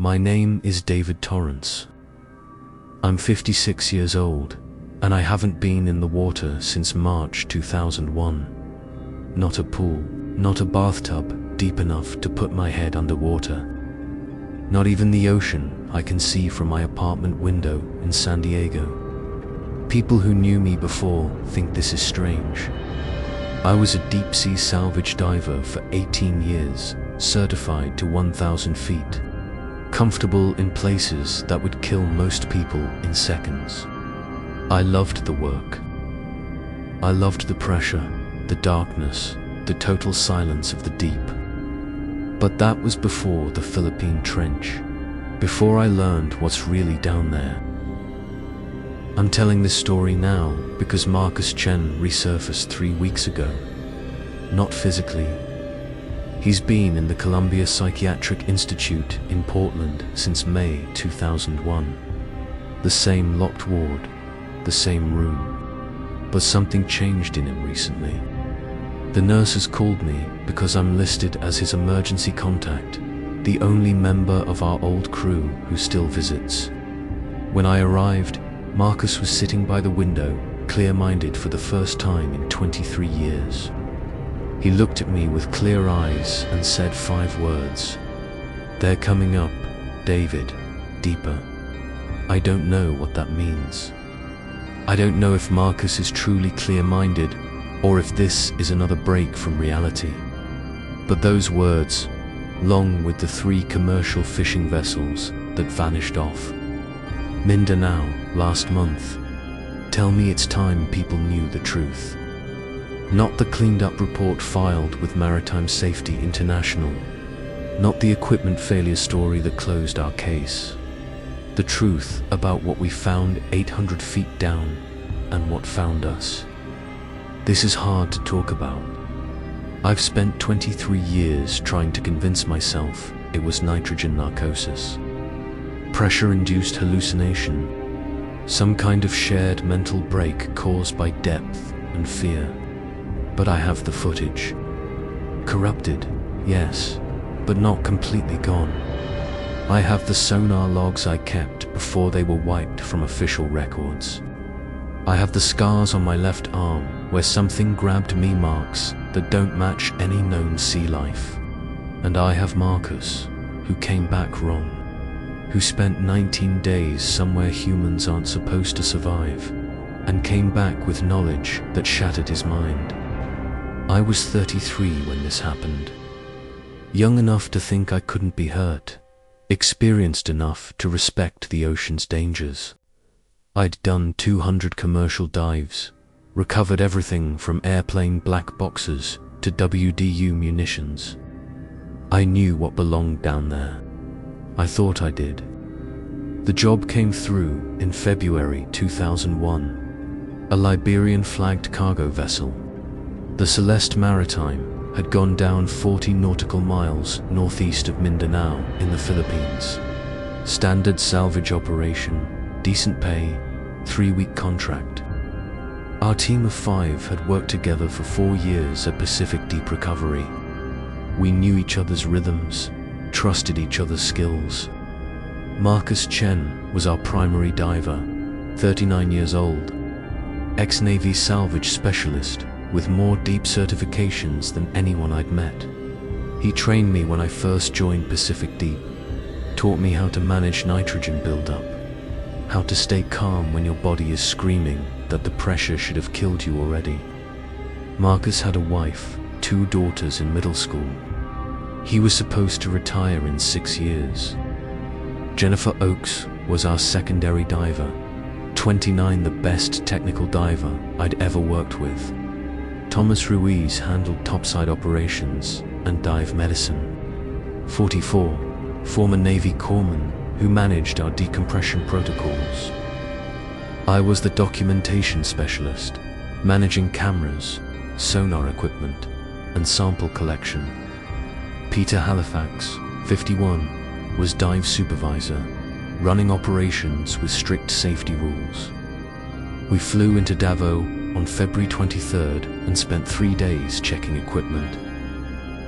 My name is David Torrance. I'm 56 years old, and I haven't been in the water since March 2001. Not a pool, not a bathtub deep enough to put my head underwater. Not even the ocean I can see from my apartment window in San Diego. People who knew me before think this is strange. I was a deep-sea salvage diver for 18 years, certified to 1,000 feet, comfortable in places that would kill most people in seconds. I loved the work. I loved the pressure, the darkness, the total silence of the deep. But that was before the Philippine Trench, before I learned what's really down there. I'm telling this story now because Marcus Chen resurfaced 3 weeks ago. Not physically. He's been in the Columbia Psychiatric Institute in Portland since May 2001. The same locked ward, the same room. But something changed in him recently. The nurses called me because I'm listed as his emergency contact, the only member of our old crew who still visits. When I arrived, Marcus was sitting by the window, clear-minded for the first time in 23 years. He looked at me with clear eyes and said 5 words. "They're coming up, David, deeper." I don't know what that means. I don't know if Marcus is truly clear-minded or if this is another break from reality. But those words, along with the 3 commercial fishing vessels that vanished off Mindanao last month, tell me it's time people knew the truth. Not the cleaned-up report filed with Maritime Safety International. Not the equipment failure story that closed our case. The truth about what we found 800 feet down and what found us. This is hard to talk about. I've spent 23 years trying to convince myself it was nitrogen narcosis. Pressure-induced hallucination. Some kind of shared mental break caused by depth and fear. But I have the footage. Corrupted, yes, but not completely gone. I have the sonar logs I kept before they were wiped from official records. I have the scars on my left arm where something grabbed me, marks that don't match any known sea life. And I have Marcus, who came back wrong, who spent 19 days somewhere humans aren't supposed to survive, and came back with knowledge that shattered his mind. I was 33 when this happened. Young enough to think I couldn't be hurt. Experienced enough to respect the ocean's dangers. I'd done 200 commercial dives, recovered everything from airplane black boxes to WDU munitions. I knew what belonged down there. I thought I did. The job came through in February 2001. A Liberian-flagged cargo vessel. The Celeste Maritime had gone down 40 nautical miles northeast of Mindanao in the Philippines. Standard salvage operation, decent pay, 3-week contract. Our team of 5 had worked together for 4 years at Pacific Deep Recovery. We knew each other's rhythms, trusted each other's skills. Marcus Chen was our primary diver, 39 years old, ex-Navy salvage specialist, with more deep certifications than anyone I'd met. He trained me when I first joined Pacific Deep, taught me how to manage nitrogen buildup, how to stay calm when your body is screaming that the pressure should have killed you already. Marcus had a wife, 2 daughters in middle school. He was supposed to retire in 6 years. Jennifer Oakes was our secondary diver, 29, the best technical diver I'd ever worked with. Thomas Ruiz handled topside operations and dive medicine. 44, former Navy corpsman who managed our decompression protocols. I was the documentation specialist, managing cameras, sonar equipment, and sample collection. Peter Halifax, 51, was dive supervisor, running operations with strict safety rules. We flew into Davao on February 23rd and spent 3 days checking equipment.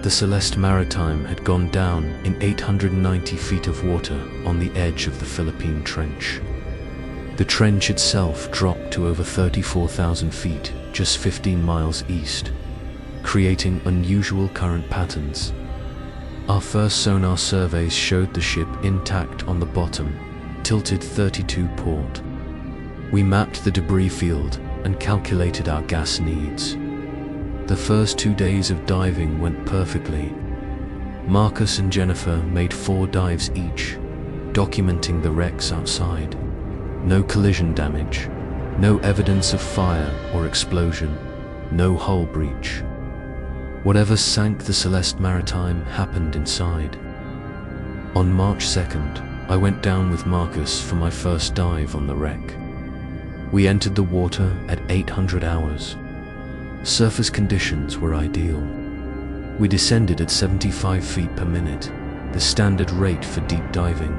The Celeste Maritime had gone down in 890 feet of water on the edge of the Philippine Trench. The trench itself dropped to over 34,000 feet, just 15 miles east, creating unusual current patterns. Our first sonar surveys showed the ship intact on the bottom, tilted 32 port. We mapped the debris field and calculated our gas needs. The first 2 days of diving went perfectly. Marcus and Jennifer made 4 dives each, documenting the wrecks outside. No collision damage, no evidence of fire or explosion, no hull breach. Whatever sank the Celeste Maritime happened inside. On March 2nd, I went down with Marcus for my first dive on the wreck. We entered the water at 800 hours. Surface conditions were ideal. We descended at 75 feet per minute, the standard rate for deep diving.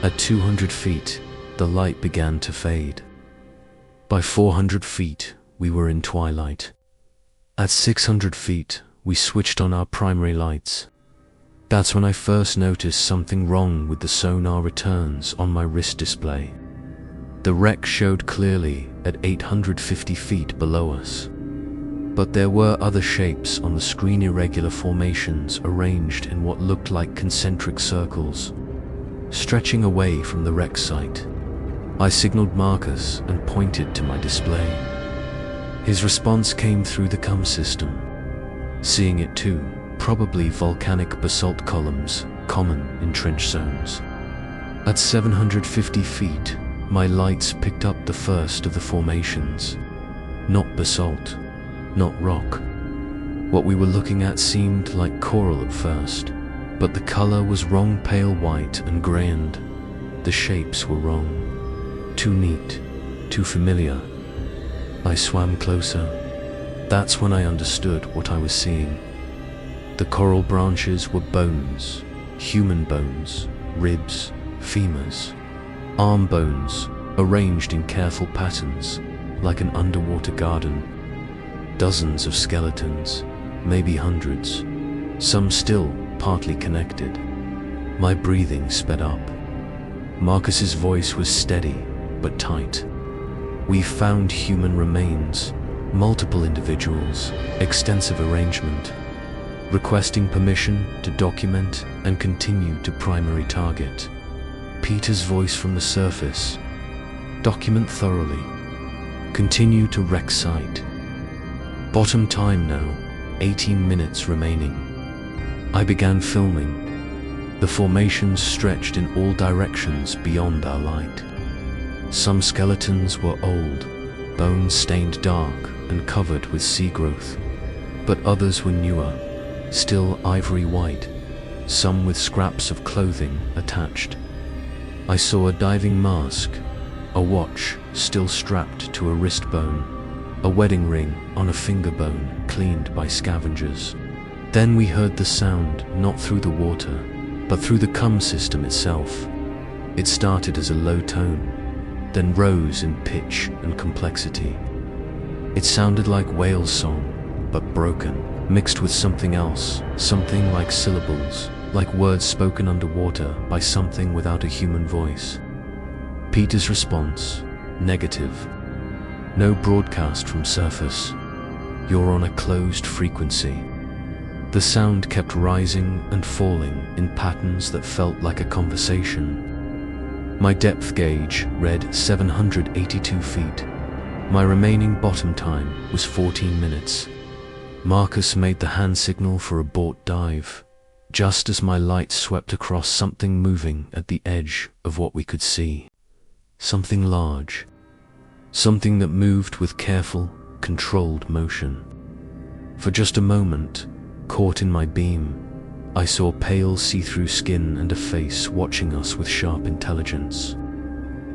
At 200 feet, the light began to fade. By 400 feet, we were in twilight. At 600 feet, we switched on our primary lights. That's when I first noticed something wrong with the sonar returns on my wrist display. The wreck showed clearly at 850 feet below us. But there were other shapes on the screen, irregular formations arranged in what looked like concentric circles, stretching away from the wreck site. I signaled Marcus and pointed to my display. His response came through the COM system. Seeing it too, probably volcanic basalt columns, common in trench zones. At 750 feet, my lights picked up the first of the formations. Not basalt, not rock. What we were looking at seemed like coral at first, but the color was wrong, pale white and grand. The shapes were wrong. Too neat, too familiar. I swam closer. That's when I understood what I was seeing. The coral branches were bones, human bones, ribs, femurs, arm bones, arranged in careful patterns, like an underwater garden. Dozens of skeletons, maybe hundreds, some still partly connected. My breathing sped up. Marcus's voice was steady but tight. We found human remains, multiple individuals, extensive arrangement. Requesting permission to document and continue to primary target. Peter's voice from the surface. Document thoroughly. Continue to wreck site. Bottom time now, 18 minutes remaining. I began filming. The formations stretched in all directions beyond our light. Some skeletons were old, bones stained dark and covered with sea growth, but others were newer, still ivory white, some with scraps of clothing attached. I saw a diving mask, a watch still strapped to a wrist bone, a wedding ring on a finger bone cleaned by scavengers. Then we heard the sound not through the water, but through the COM system itself. It started as a low tone, then rose in pitch and complexity. It sounded like whale song, but broken, mixed with something else, something like syllables, like words spoken underwater by something without a human voice. Peter's response, negative. No broadcast from surface. You're on a closed frequency. The sound kept rising and falling in patterns that felt like a conversation. My depth gauge read 782 feet. My remaining bottom time was 14 minutes. Marcus made the hand signal for abort dive, just as my light swept across something moving at the edge of what we could see. Something large. Something that moved with careful, controlled motion. For just a moment, caught in my beam, I saw pale see-through skin and a face watching us with sharp intelligence.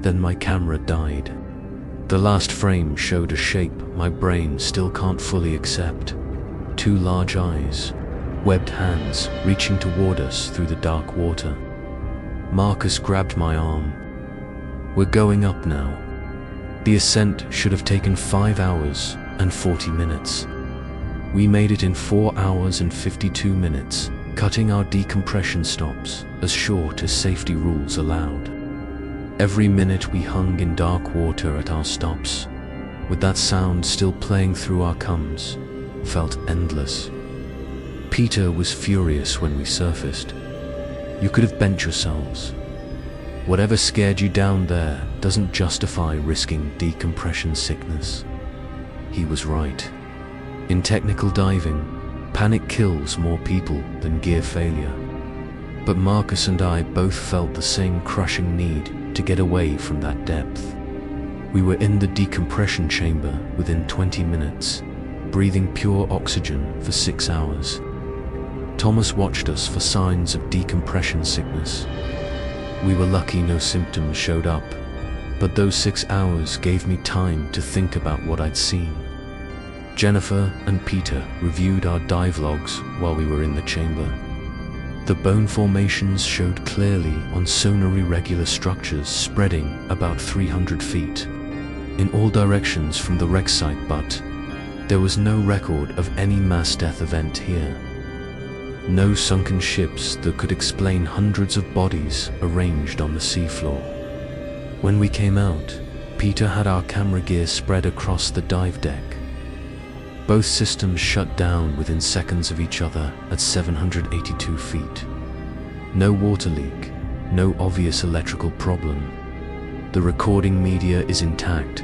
Then my camera died. The last frame showed a shape my brain still can't fully accept. 2 large eyes, webbed hands reaching toward us through the dark water. Marcus grabbed my arm. We're going up now. The ascent should have taken 5 hours and 40 minutes. We made it in 4 hours and 52 minutes, cutting our decompression stops as short as safety rules allowed. Every minute we hung in dark water at our stops, with that sound still playing through our cums, felt endless. Peter was furious when we surfaced. You could have bent yourselves. Whatever scared you down there doesn't justify risking decompression sickness. He was right. In technical diving, panic kills more people than gear failure. But Marcus and I both felt the same crushing need to get away from that depth. We were in the decompression chamber within 20 minutes, breathing pure oxygen for 6 hours. Thomas watched us for signs of decompression sickness. We were lucky no symptoms showed up, but those 6 hours gave me time to think about what I'd seen. Jennifer and Peter reviewed our dive logs while we were in the chamber. The bone formations showed clearly on sonar irregular structures spreading about 300 feet in all directions from the wreck site, but there was no record of any mass death event here. No sunken ships that could explain hundreds of bodies arranged on the seafloor. When we came out, Peter had our camera gear spread across the dive deck. Both systems shut down within seconds of each other at 782 feet. No water leak, no obvious electrical problem. The recording media is intact,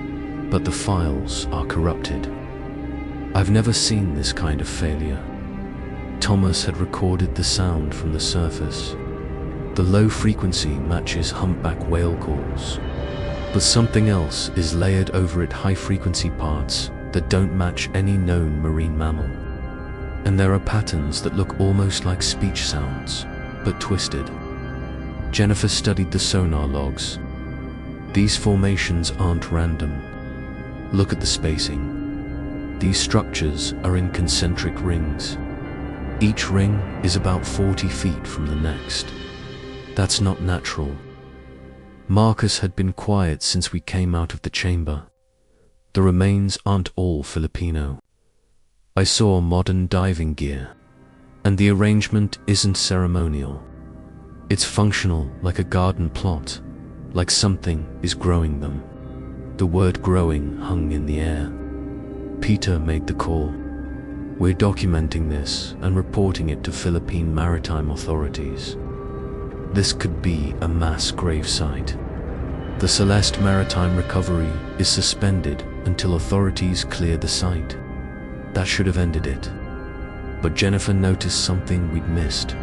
but the files are corrupted. I've never seen this kind of failure. Thomas had recorded the sound from the surface. The low frequency matches humpback whale calls, but something else is layered over it, high frequency parts that don't match any known marine mammal. And there are patterns that look almost like speech sounds, but twisted. Jennifer studied the sonar logs. These formations aren't random. Look at the spacing. These structures are in concentric rings. Each ring is about 40 feet from the next. That's not natural. Marcus had been quiet since we came out of the chamber. The remains aren't all Filipino. I saw modern diving gear, and the arrangement isn't ceremonial. It's functional, like a garden plot, like something is growing them. The word growing hung in the air. Peter made the call. We're documenting this and reporting it to Philippine maritime authorities. This could be a mass gravesite. The Celeste Maritime recovery is suspended until authorities clear the site. That should have ended it. But Jennifer noticed something we'd missed.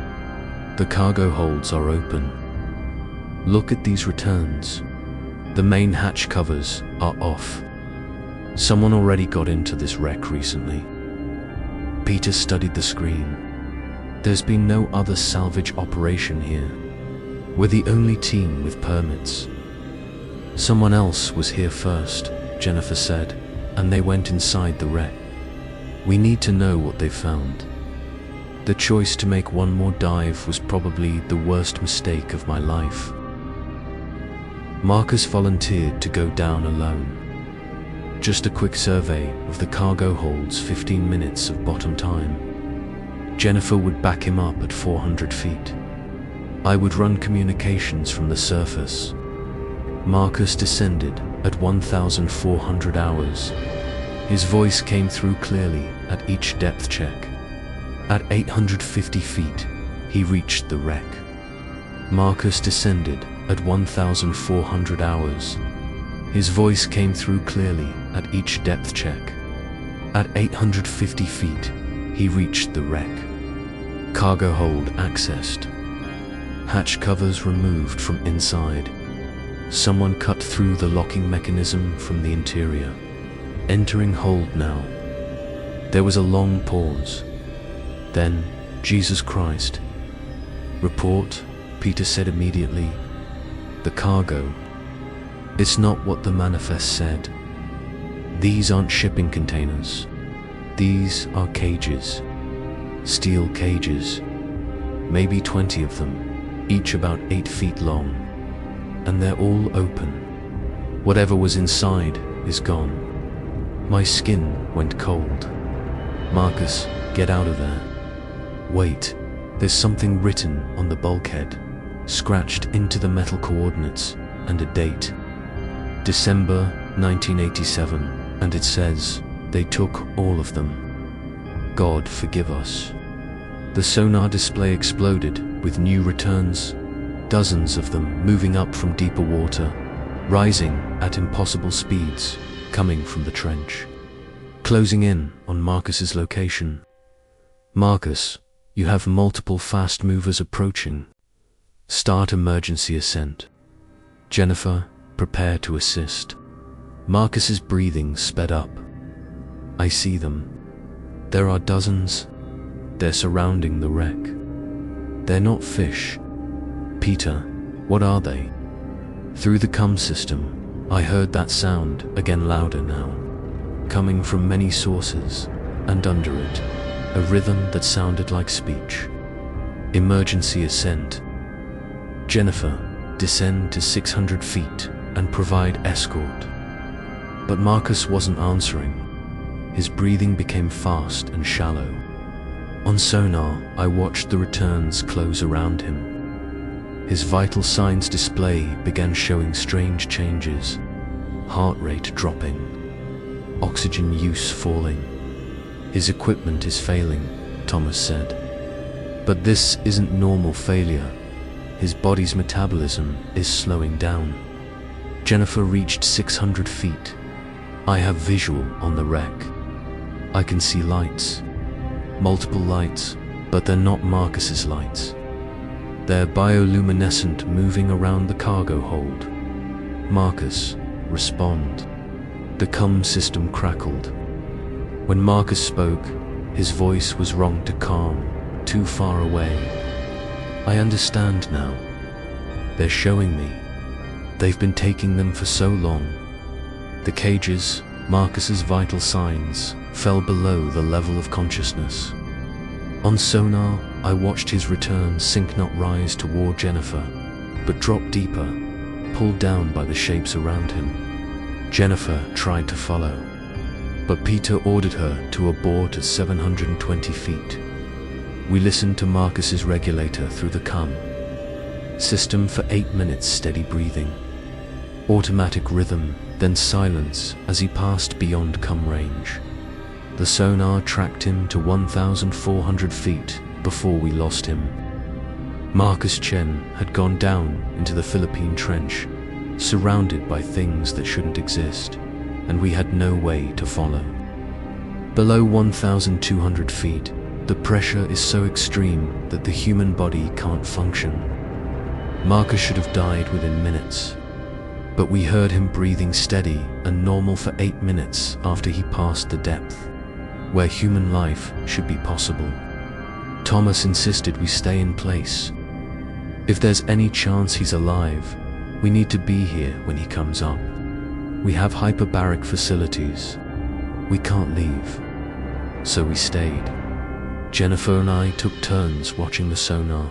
The cargo holds are open. Look at these returns. The main hatch covers are off. Someone already got into this wreck recently. Peter studied the screen. There's been no other salvage operation here. We're the only team with permits. Someone else was here first, Jennifer said, and they went inside the wreck. We need to know what they found. The choice to make one more dive was probably the worst mistake of my life. Marcus volunteered to go down alone. Just a quick survey of the cargo holds, 15 minutes of bottom time. Jennifer would back him up at 400 feet. I would run communications from the surface. Marcus descended at 1,400 hours. His voice came through clearly at each depth check. At 850 feet, he reached the wreck. Marcus descended at 1,400 hours. His voice came through clearly at each depth check. At 850 feet, he reached the wreck. Cargo hold accessed. Hatch covers removed from inside. Someone cut through the locking mechanism from the interior. Entering hold now. There was a long pause. Then, Jesus Christ. Report, Peter said immediately. The cargo. It's not what the manifest said. These aren't shipping containers. These are cages. Steel cages. Maybe 20 of them, each about 8 feet long. And they're all open. Whatever was inside is gone. My skin went cold. "Marcus, get out of there." "Wait, there's something written on the bulkhead, scratched into the metal coordinates, and a date. December 1987, and it says, they took all of them. God forgive us." The sonar display exploded with new returns, dozens of them moving up from deeper water, rising at impossible speeds, coming from the trench, closing in on Marcus's location. "Marcus, you have multiple fast movers approaching. Start emergency ascent." "Jennifer, prepare to assist." Marcus's breathing sped up. "I see them. There are dozens. They're surrounding the wreck. They're not fish. Peter, what are they?" Through the comm system, I heard that sound again, louder now, coming from many sources, and under it, a rhythm that sounded like speech. "Emergency ascent. Jennifer, descend to 600 feet and provide escort." But Marcus wasn't answering. His breathing became fast and shallow. On sonar, I watched the returns close around him. His vital signs display began showing strange changes. Heart rate dropping, oxygen use falling. "His equipment is failing," Thomas said. "But this isn't normal failure. His body's metabolism is slowing down." Jennifer reached 600 feet. I have visual on the wreck. I can see lights. Multiple lights, but they're not Marcus's lights. They're bioluminescent, moving around the cargo hold. "Marcus, respond." The comm system crackled. When Marcus spoke, his voice was wrong to calm, too far away. "I understand now. They're showing me. They've been taking them for so long." The cages, Marcus's vital signs, fell below the level of consciousness. On sonar, I watched his return sink, not rise toward Jennifer, but drop deeper, pulled down by the shapes around him. Jennifer tried to follow, but Peter ordered her to abort at 720 feet. We listened to Marcus's regulator through the comm system for 8 minutes, steady breathing. Automatic rhythm, then silence as he passed beyond comm range. The sonar tracked him to 1,400 feet before we lost him. Marcus Chen had gone down into the Philippine Trench, surrounded by things that shouldn't exist, and we had no way to follow. Below 1,200 feet, the pressure is so extreme that the human body can't function. Marcus should have died within minutes, but we heard him breathing steady and normal for 8 minutes after he passed the depth, where human life should be possible. Thomas insisted we stay in place. If there's any chance he's alive, we need to be here when he comes up. We have hyperbaric facilities. We can't leave. So we stayed. Jennifer and I took turns watching the sonar.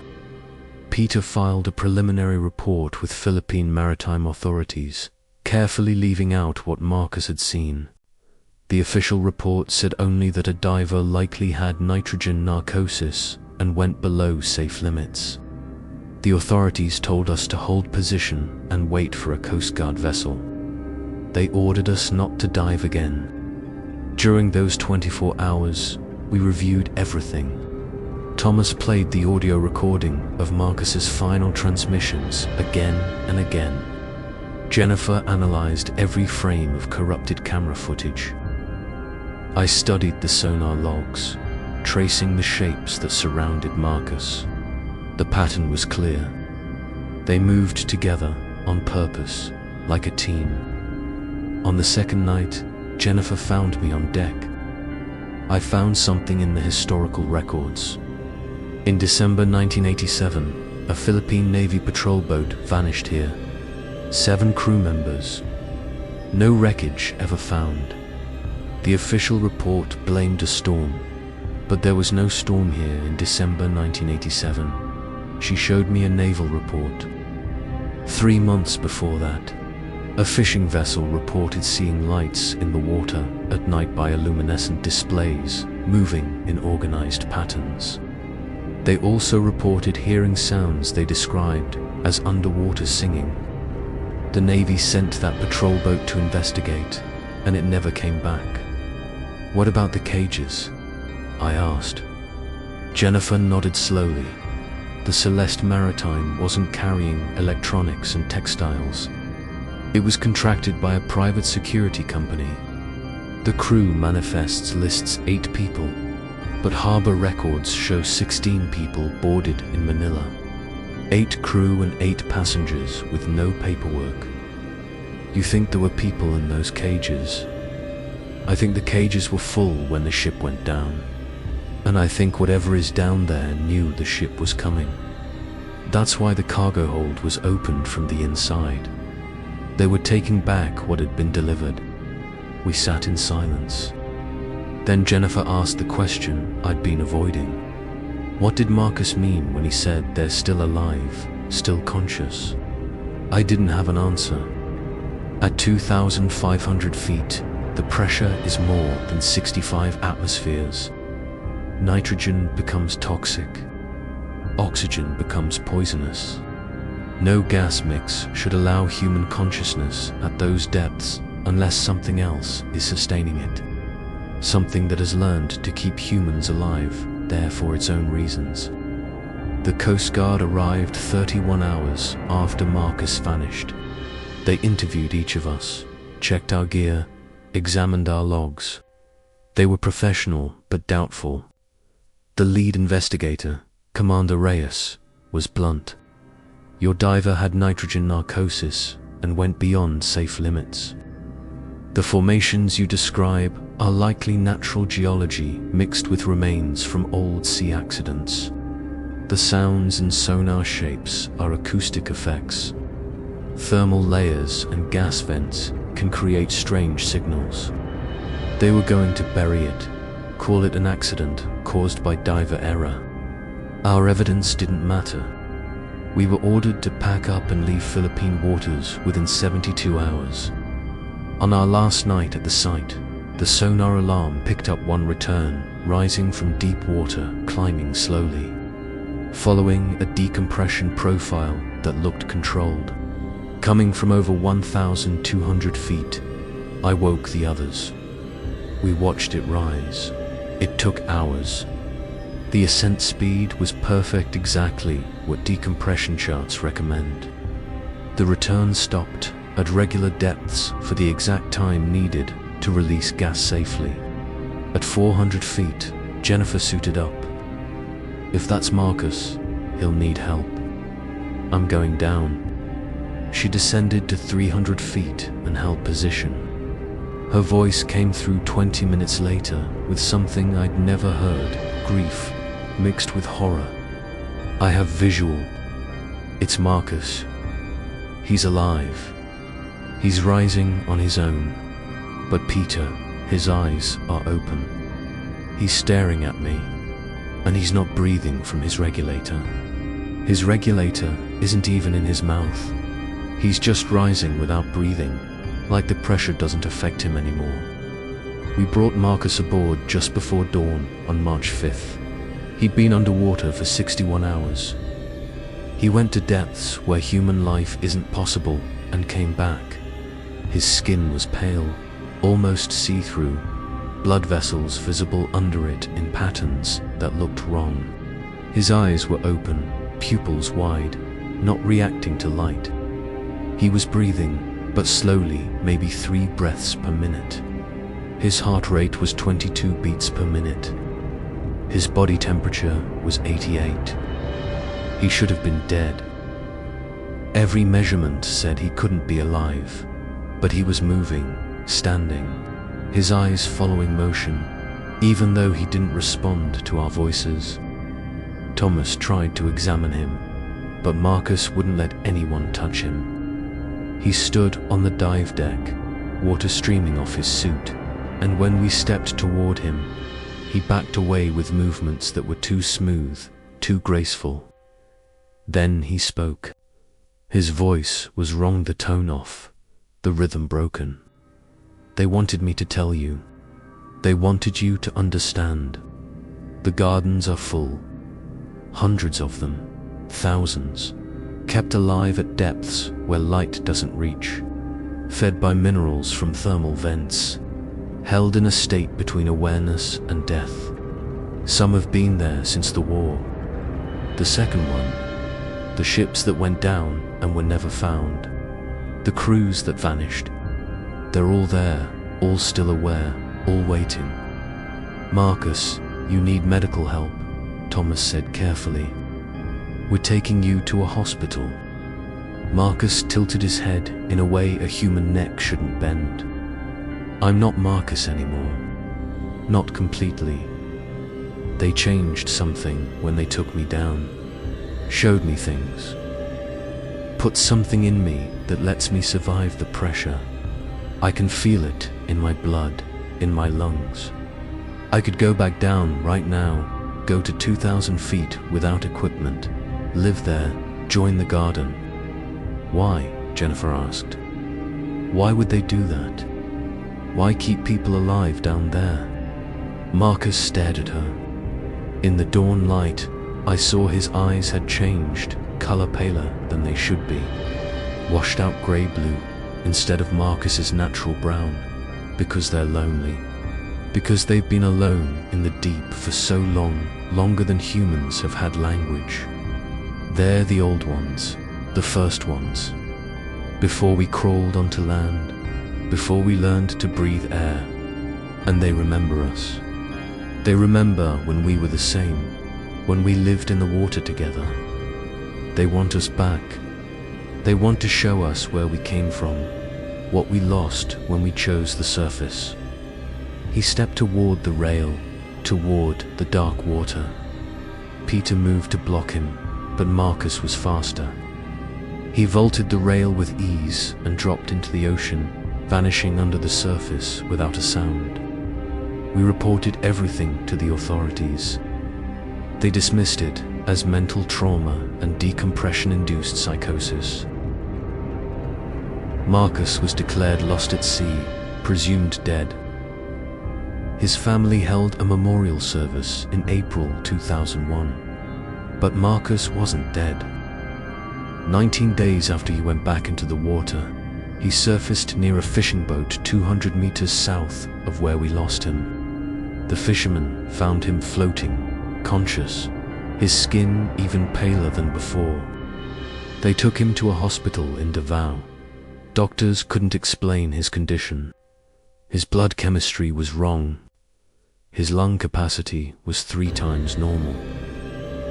Peter filed a preliminary report with Philippine maritime authorities, carefully leaving out what Marcus had seen. The official report said only that a diver likely had nitrogen narcosis and went below safe limits. The authorities told us to hold position and wait for a Coast Guard vessel. They ordered us not to dive again. During those 24 hours, we reviewed everything. Thomas played the audio recording of Marcus's final transmissions again and again. Jennifer analyzed every frame of corrupted camera footage. I studied the sonar logs, tracing the shapes that surrounded Marcus. The pattern was clear. They moved together on purpose, like a team. On the second night, Jennifer found me on deck. I found something in the historical records. In December 1987, a Philippine Navy patrol boat vanished here. 7 crew members. No wreckage ever found. The official report blamed a storm, but there was no storm here in December 1987. She showed me a naval report. 3 months before that, a fishing vessel reported seeing lights in the water at night, bioluminescent displays moving in organized patterns. They also reported hearing sounds they described as underwater singing. The Navy sent that patrol boat to investigate, and it never came back. What about the cages? I asked. Jennifer nodded slowly. The Celeste Maritime wasn't carrying electronics and textiles. It was contracted by a private security company. The crew manifests lists 8 people, but harbor records show 16 people boarded in Manila. 8 crew and 8 passengers with no paperwork. You think there were people in those cages? I think the cages were full when the ship went down. And I think whatever is down there knew the ship was coming. That's why the cargo hold was opened from the inside. They were taking back what had been delivered. We sat in silence. Then Jennifer asked the question I'd been avoiding. What did Marcus mean when he said they're still alive, still conscious? I didn't have an answer. At 2,500 feet, the pressure is more than 65 atmospheres. Nitrogen becomes toxic. Oxygen becomes poisonous. No gas mix should allow human consciousness at those depths unless something else is sustaining it. Something that has learned to keep humans alive there for its own reasons. The Coast Guard arrived 31 hours after Marcus vanished. They interviewed each of us, checked our gear, examined our logs. They were professional but doubtful. The lead investigator, Commander Reyes, was blunt. Your diver had nitrogen narcosis and went beyond safe limits. The formations you describe are likely natural geology mixed with remains from old sea accidents. The sounds and sonar shapes are acoustic effects. Thermal layers and gas vents can create strange signals. They were going to bury it, call it an accident caused by diver error. Our evidence didn't matter. We were ordered to pack up and leave Philippine waters within 72 hours. On our last night at the site, the sonar alarm picked up one return, rising from deep water, climbing slowly, following a decompression profile that looked controlled. Coming from over 1,200 feet, I woke the others. We watched it rise. It took hours. The ascent speed was perfect, exactly what decompression charts recommend. The return stopped at regular depths for the exact time needed to release gas safely. At 400 feet, Jennifer suited up. If that's Marcus, he'll need help. I'm going down. She descended to 300 feet and held position. Her voice came through 20 minutes later with something I'd never heard, grief mixed with horror. I have visual. It's Marcus. He's alive. He's rising on his own. But Peter, his eyes are open. He's staring at me, and he's not breathing from his regulator. His regulator isn't even in his mouth. He's just rising without breathing, like the pressure doesn't affect him anymore. We brought Marcus aboard just before dawn on March 5th. He'd been underwater for 61 hours. He went to depths where human life isn't possible and came back. His skin was pale, almost see-through, blood vessels visible under it in patterns that looked wrong. His eyes were open, pupils wide, not reacting to light. He was breathing, but slowly, maybe 3 breaths per minute. His heart rate was 22 beats per minute. His body temperature was 88. He should have been dead. Every measurement said he couldn't be alive, but he was moving, standing, his eyes following motion, even though he didn't respond to our voices. Thomas tried to examine him, but Marcus wouldn't let anyone touch him. He stood on the dive deck, water streaming off his suit, and when we stepped toward him, he backed away with movements that were too smooth, too graceful. Then he spoke. His voice was wrong, the tone off, the rhythm broken. They wanted me to tell you. They wanted you to understand. The gardens are full. Hundreds of them, thousands, kept alive at depths where light doesn't reach, fed by minerals from thermal vents, held in a state between awareness and death. Some have been there since the war. The second one, the ships that went down and were never found, the crews that vanished, they're all there, all still aware, all waiting. Marcus, you need medical help, Thomas said carefully. We're taking you to a hospital. Marcus tilted his head in a way a human neck shouldn't bend. I'm not Marcus anymore. Not completely. They changed something when they took me down, showed me things, put something in me that lets me survive the pressure. I can feel it in my blood, in my lungs. I could go back down right now, go to 2,000 feet without equipment, live there, join the garden. Why? Jennifer asked. Why would they do that? Why keep people alive down there? Marcus stared at her. In the dawn light, I saw his eyes had changed, color paler than they should be. Washed out gray-blue instead of Marcus's natural brown, because they're lonely. Because they've been alone in the deep for so long, longer than humans have had language. They're the old ones, the first ones. Before we crawled onto land, before we learned to breathe air, and they remember us. They remember when we were the same, when we lived in the water together. They want us back. They want to show us where we came from, what we lost when we chose the surface. He stepped toward the rail, toward the dark water. Peter moved to block him, but Marcus was faster. He vaulted the rail with ease and dropped into the ocean, vanishing under the surface without a sound. We reported everything to the authorities. They dismissed it as mental trauma and decompression-induced psychosis. Marcus was declared lost at sea, presumed dead. His family held a memorial service in April 2001. But Marcus wasn't dead. 19 days after he went back into the water, he surfaced near a fishing boat 200 meters south of where we lost him. The fishermen found him floating, conscious, his skin even paler than before. They took him to a hospital in Davao. Doctors couldn't explain his condition. His blood chemistry was wrong. His lung capacity was 3 times normal.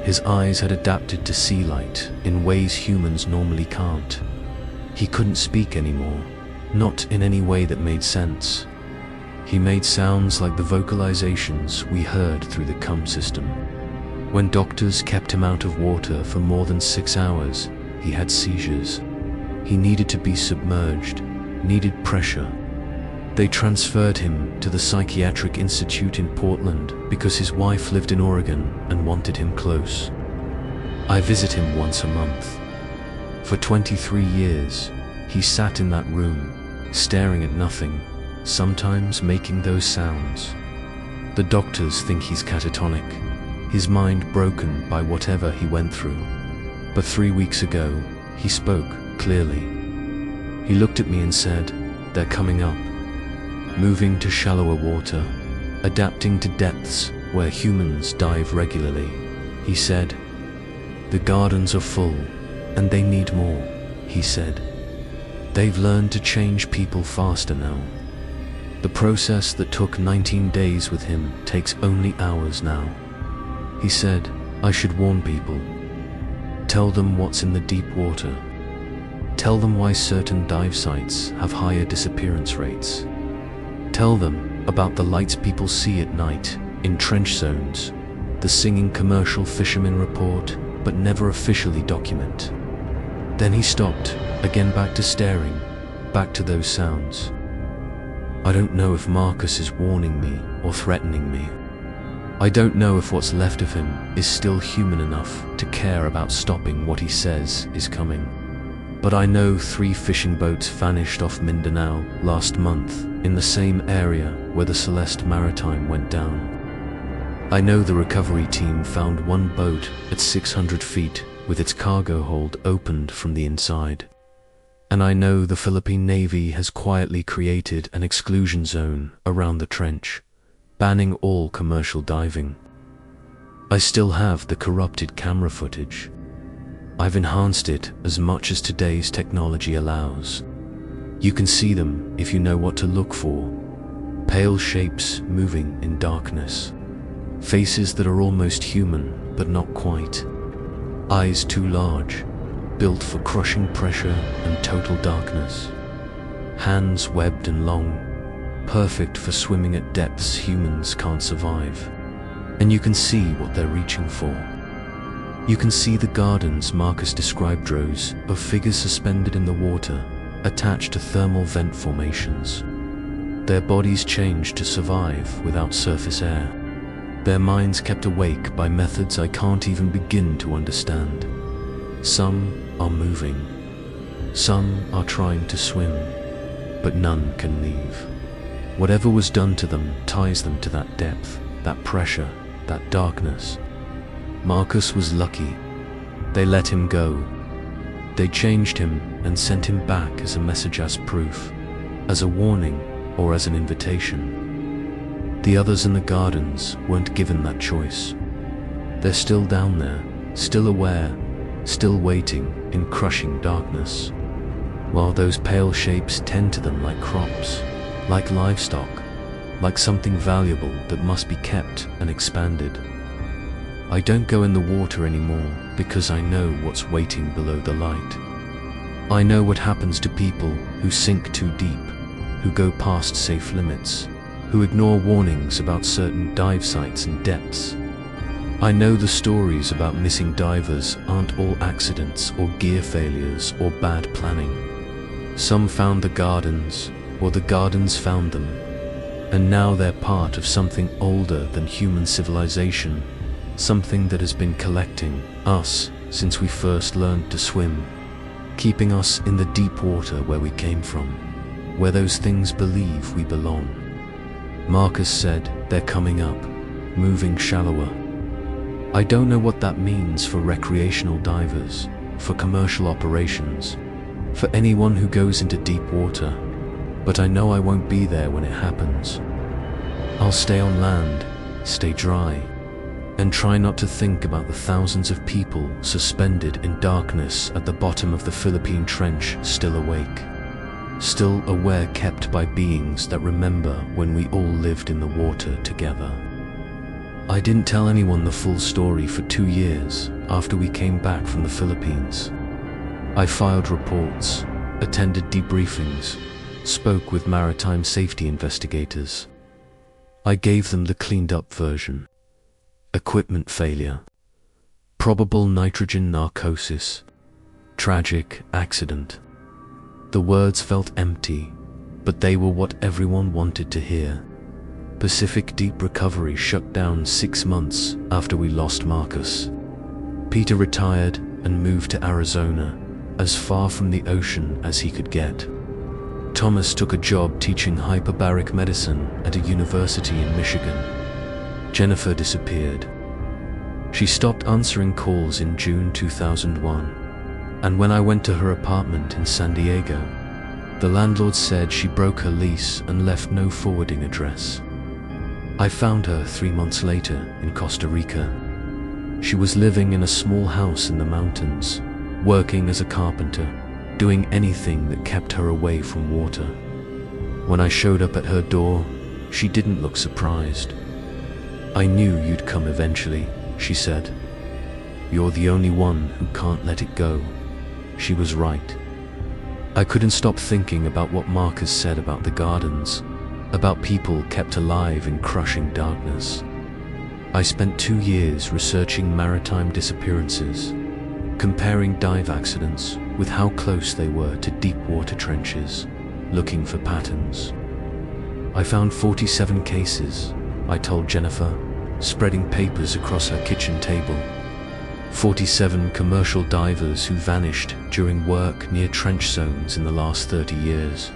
His eyes had adapted to sea light in ways humans normally can't. He couldn't speak anymore, not in any way that made sense. He made sounds like the vocalizations we heard through the cum system. When doctors kept him out of water for more than 6 hours, he had seizures. He needed to be submerged, needed pressure. They transferred him to the Psychiatric Institute in Portland because his wife lived in Oregon and wanted him close. I visit him once a month. For 23 years, he sat in that room, staring at nothing, sometimes making those sounds. The doctors think he's catatonic, his mind broken by whatever he went through. But 3 weeks ago, he spoke clearly. He looked at me and said, "They're coming up." Moving to shallower water, adapting to depths where humans dive regularly. He said, "The gardens are full, and they need more," he said. They've learned to change people faster now. The process that took 19 days with him takes only hours now. He said, I should warn people. Tell them what's in the deep water. Tell them why certain dive sites have higher disappearance rates. Tell them about the lights people see at night in trench zones, the singing commercial fishermen report but never officially document. Then he stopped, again back to staring, back to those sounds. I don't know if Marcus is warning me or threatening me. I don't know if what's left of him is still human enough to care about stopping what he says is coming. But I know 3 fishing boats vanished off Mindanao last month in the same area where the Celeste Maritime went down. I know the recovery team found 1 boat at 600 feet with its cargo hold opened from the inside. And I know the Philippine Navy has quietly created an exclusion zone around the trench, banning all commercial diving. I still have the corrupted camera footage. I've enhanced it as much as today's technology allows. You can see them if you know what to look for. Pale shapes moving in darkness. Faces that are almost human, but not quite. Eyes too large, built for crushing pressure and total darkness. Hands webbed and long, perfect for swimming at depths humans can't survive. And you can see what they're reaching for. You can see the gardens Marcus described, rows of figures suspended in the water, attached to thermal vent formations. Their bodies changed to survive without surface air. Their minds kept awake by methods I can't even begin to understand. Some are moving. Some are trying to swim, but none can leave. Whatever was done to them ties them to that depth, that pressure, that darkness. Marcus was lucky. They let him go. They changed him and sent him back as a message, as proof, as a warning, or as an invitation. The others in the gardens weren't given that choice. They're still down there, still aware, still waiting in crushing darkness, while those pale shapes tend to them like crops, like livestock, like something valuable that must be kept and expanded. I don't go in the water anymore because I know what's waiting below the light. I know what happens to people who sink too deep, who go past safe limits, who ignore warnings about certain dive sites and depths. I know the stories about missing divers aren't all accidents or gear failures or bad planning. Some found the gardens, or the gardens found them, and now they're part of something older than human civilization, something that has been collecting us since we first learned to swim, keeping us in the deep water where we came from, where those things believe we belong. Marcus said they're coming up, moving shallower. I don't know what that means for recreational divers, for commercial operations, for anyone who goes into deep water, but I know I won't be there when it happens. I'll stay on land, stay dry, and try not to think about the thousands of people suspended in darkness at the bottom of the Philippine Trench, still awake, still aware, kept by beings that remember when we all lived in the water together. I didn't tell anyone the full story for 2 years after we came back from the Philippines. I filed reports, attended debriefings, spoke with maritime safety investigators. I gave them the cleaned up version. Equipment failure, probable nitrogen narcosis, tragic accident. The words felt empty, but they were what everyone wanted to hear. Pacific Deep Recovery shut down 6 months after we lost Marcus. Peter retired and moved to Arizona, as far from the ocean as he could get. Thomas took a job teaching hyperbaric medicine at a university in Michigan. Jennifer disappeared. She stopped answering calls in June 2001, and when I went to her apartment in San Diego, the landlord said she broke her lease and left no forwarding address. I found her 3 months later in Costa Rica. She was living in a small house in the mountains, working as a carpenter, doing anything that kept her away from water. When I showed up at her door, she didn't look surprised. "I knew you'd come eventually," she said. "You're the only one who can't let it go." She was right. I couldn't stop thinking about what Marcus said about the gardens, about people kept alive in crushing darkness. I spent 2 years researching maritime disappearances, comparing dive accidents with how close they were to deep water trenches, looking for patterns. I found 47 cases, I told Jennifer, spreading papers across her kitchen table. 47 commercial divers who vanished during work near trench zones in the last 30 years.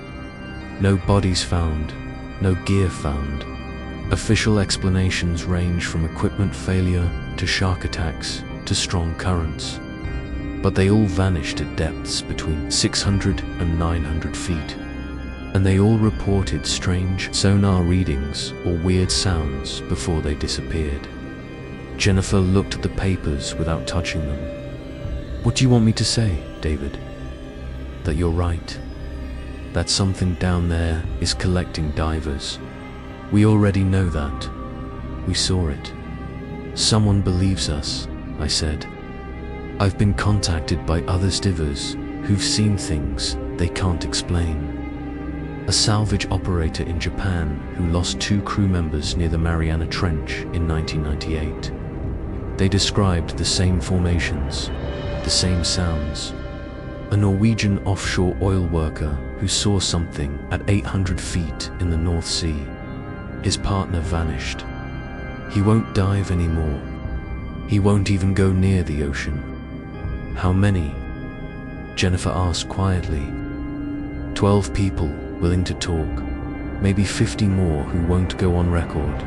No bodies found, no gear found. Official explanations range from equipment failure to shark attacks to strong currents. But they all vanished at depths between 600 and 900 feet. And they all reported strange sonar readings or weird sounds before they disappeared. Jennifer looked at the papers without touching them. "What do you want me to say, David?" "That you're right. That something down there is collecting divers. We already know that. We saw it." "Someone believes us," I said. "I've been contacted by other divers who've seen things they can't explain. A salvage operator in Japan who lost 2 crew members near the Mariana Trench in 1998. They described the same formations, the same sounds. A Norwegian offshore oil worker who saw something at 800 feet in the North Sea. His partner vanished. He won't dive anymore. He won't even go near the ocean." "How many?" Jennifer asked quietly. 12 people willing to talk, maybe 50 more who won't go on record,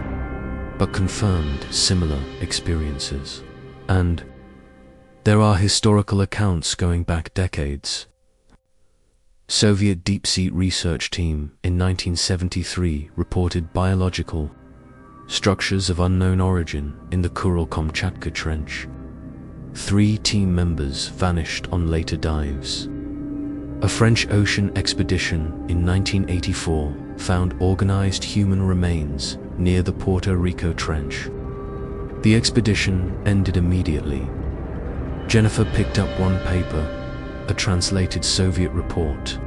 but confirmed similar experiences. And there are historical accounts going back decades. Soviet deep-sea research team in 1973 reported biological structures of unknown origin in the Kuril-Kamchatka Trench. 3 team members vanished on later dives. A French ocean expedition in 1984 found organized human remains near the Puerto Rico Trench. The expedition ended immediately. Jennifer picked up one paper, a translated Soviet report.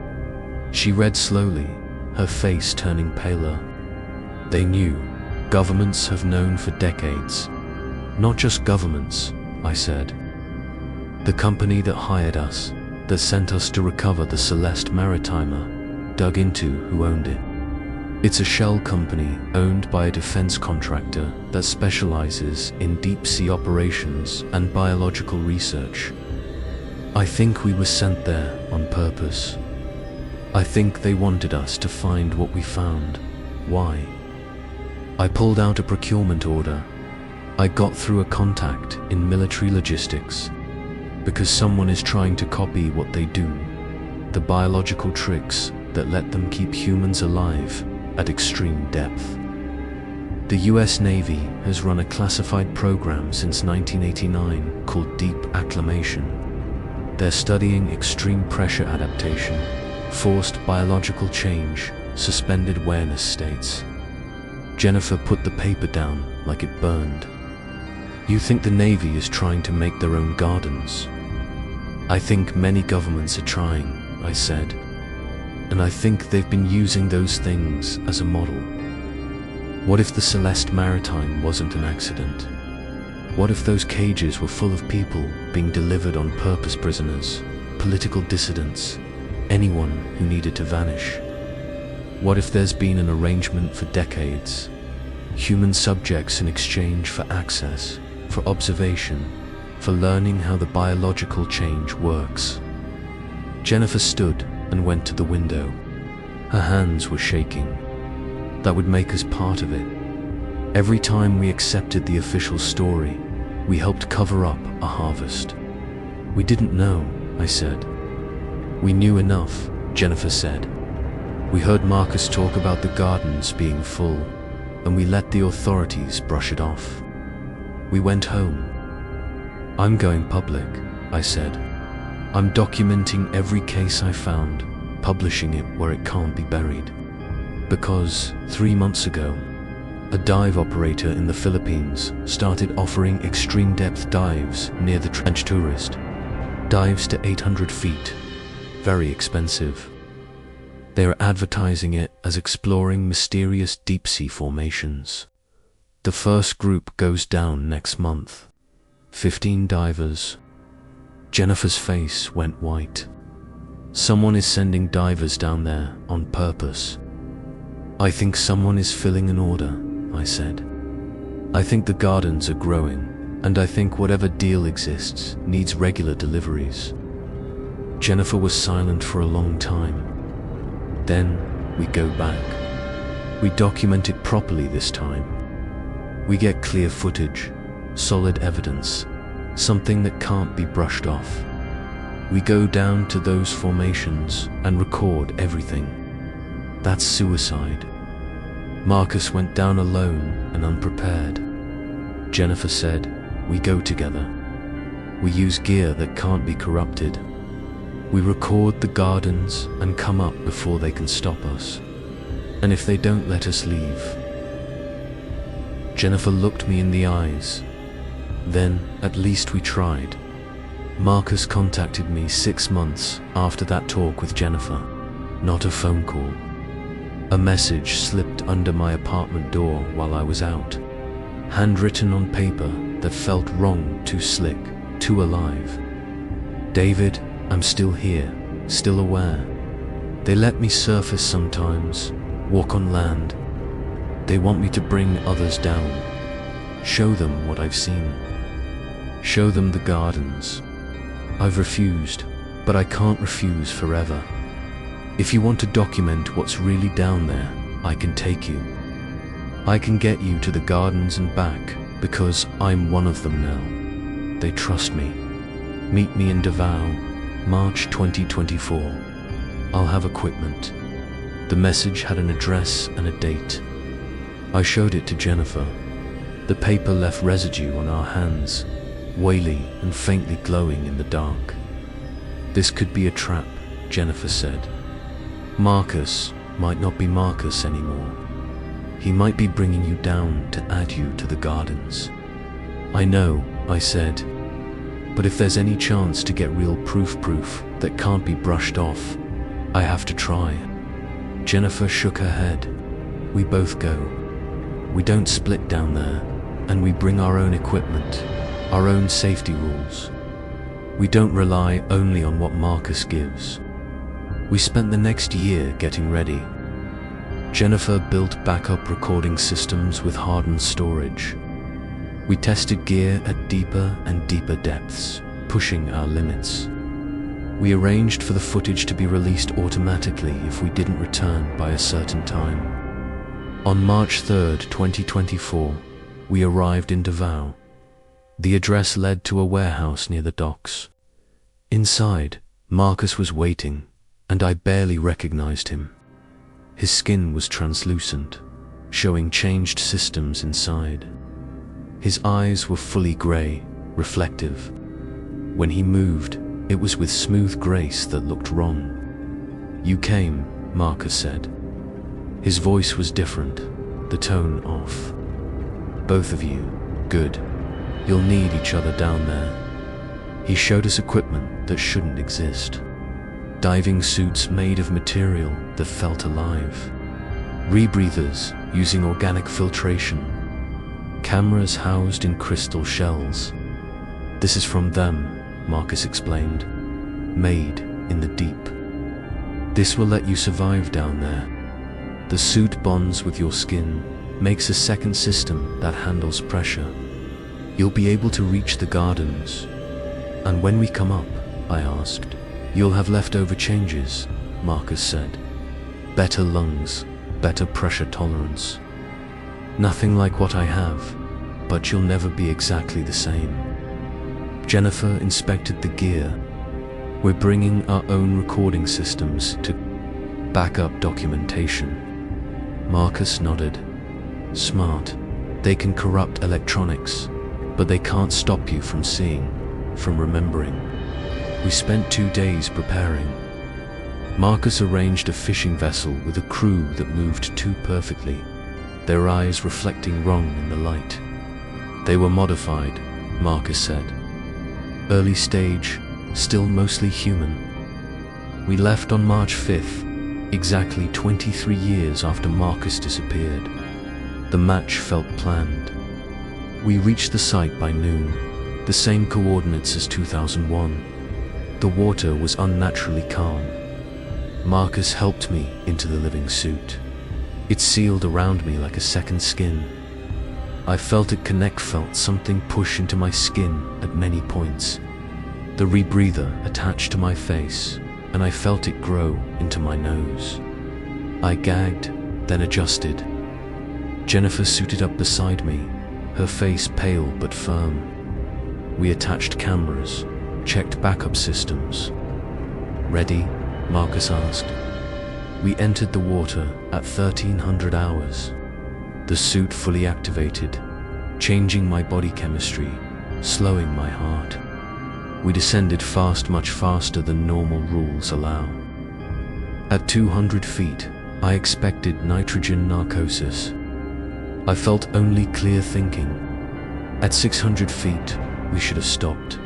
She read slowly, her face turning paler. "They knew. Governments have known for decades." "Not just governments," I said. "The company that hired us, that sent us to recover the Celeste Maritimer, dug into who owned it. It's a shell company owned by a defense contractor that specializes in deep-sea operations and biological research. I think we were sent there on purpose. I think they wanted us to find what we found. Why?" I pulled out a procurement order. I got through a contact in military logistics. Because someone is trying to copy what they do, the biological tricks that let them keep humans alive at extreme depth. The US Navy has run a classified program since 1989 called Deep Acclimation. They're studying extreme pressure adaptation, forced biological change, suspended awareness states. Jennifer put the paper down like it burned. "You think the Navy is trying to make their own gardens?" "I think many governments are trying," I said. "And I think they've been using those things as a model. What if the Celeste Maritime wasn't an accident? What if those cages were full of people being delivered on purpose, prisoners, political dissidents, anyone who needed to vanish? What if there's been an arrangement for decades? Human subjects in exchange for access, for observation, for learning how the biological change works." Jennifer stood and went to the window. Her hands were shaking. "That would make us part of it. Every time we accepted the official story, we helped cover up a harvest." "We didn't know," I said. "We knew enough," Jennifer said. "We heard Marcus talk about the gardens being full, and we let the authorities brush it off. We went home. I'm going public," I said. "I'm documenting every case I found, publishing it where it can't be buried. Because 3 months ago, a dive operator in the Philippines started offering extreme depth dives near the trench. Tourist dives to 800 feet, very expensive. They are advertising it as exploring mysterious deep-sea formations. The first group goes down next month. 15 divers." Jennifer's face went white. "Someone is sending divers down there on purpose." "I think someone is filling an order," I said. "I think the gardens are growing, And I think whatever deal exists needs regular deliveries. Jennifer was silent for a long time. Then we go back. We document it properly this time. We get clear footage, solid evidence, something that can't be brushed off. We go down to those formations and record everything. That's suicide. Marcus went down alone and unprepared. Jennifer said, "We go together. We use gear that can't be corrupted. We record the gardens and come up before they can stop us. And if they don't let us leave." Jennifer looked me in the eyes. Then, at least we tried. Marcus contacted me 6 months after that talk with Jennifer. Not a phone call. A message slipped under my apartment door while I was out. Handwritten on paper that felt wrong, too slick, too alive. "David, I'm still here, still aware. They let me surface sometimes, walk on land. They want me to bring others down. Show them what I've seen. Show them the gardens. I've refused, but I can't refuse forever. If you want to document what's really down there, I can take you. I can get you to the gardens and back, because I'm one of them now. They trust me. Meet me in Davao, March 2024. I'll have equipment." The message had an address and a date. I showed it to Jennifer. The paper left residue on our hands, oily and faintly glowing in the dark. "This could be a trap," Jennifer said. "Marcus might not be Marcus anymore. He might be bringing you down to add you to the gardens." "I know," I said. "But if there's any chance to get real proof that can't be brushed off, I have to try." Jennifer shook her head. "We both go. We don't split down there, and we bring our own equipment, our own safety rules. We don't rely only on what Marcus gives." We spent the next year getting ready. Jennifer built backup recording systems with hardened storage. We tested gear at deeper and deeper depths, pushing our limits. We arranged for the footage to be released automatically if we didn't return by a certain time. On March 3rd, 2024, we arrived in Davao. The address led to a warehouse near the docks. Inside, Marcus was waiting, and I barely recognized him. His skin was translucent, showing changed systems inside. His eyes were fully gray, reflective. When he moved, it was with smooth grace that looked wrong. "You came," Marcus said. His voice was different, the tone off. "Both of you, good. You'll need each other down there." He showed us equipment that shouldn't exist. Diving suits made of material that felt alive. Rebreathers using organic filtration. Cameras housed in crystal shells. "This is from them," Marcus explained. "Made in the deep. This will let you survive down there. The suit bonds with your skin, makes a second system that handles pressure. You'll be able to reach the gardens." "And when we come up," I asked. "You'll have leftover changes," Marcus said. "Better lungs, better pressure tolerance. Nothing like what I have, but you'll never be exactly the same." Jennifer inspected the gear. "We're bringing our own recording systems to backup documentation." Marcus nodded. "Smart. They can corrupt electronics, but they can't stop you from seeing, from remembering." We spent 2 days preparing. Marcus arranged a fishing vessel with a crew that moved too perfectly, their eyes reflecting wrong in the light. "They were modified," Marcus said. "Early stage, still mostly human." We left on March 5th, exactly 23 years after Marcus disappeared. The match felt planned. We reached the site by noon, the same coordinates as 2001. The water was unnaturally calm. Marcus helped me into the living suit. It sealed around me like a second skin. I felt it connect, felt something push into my skin at many points. The rebreather attached to my face, and I felt it grow into my nose. I gagged, then adjusted. Jennifer suited up beside me, her face pale but firm. We attached cameras, checked backup systems. "Ready?" Marcus asked. We entered the water at 1300 hours. The suit fully activated, changing my body chemistry, slowing my heart. We descended fast, much faster than normal rules allow. At 200 feet, I expected nitrogen narcosis. I felt only clear thinking. At 600 feet, we should have stopped.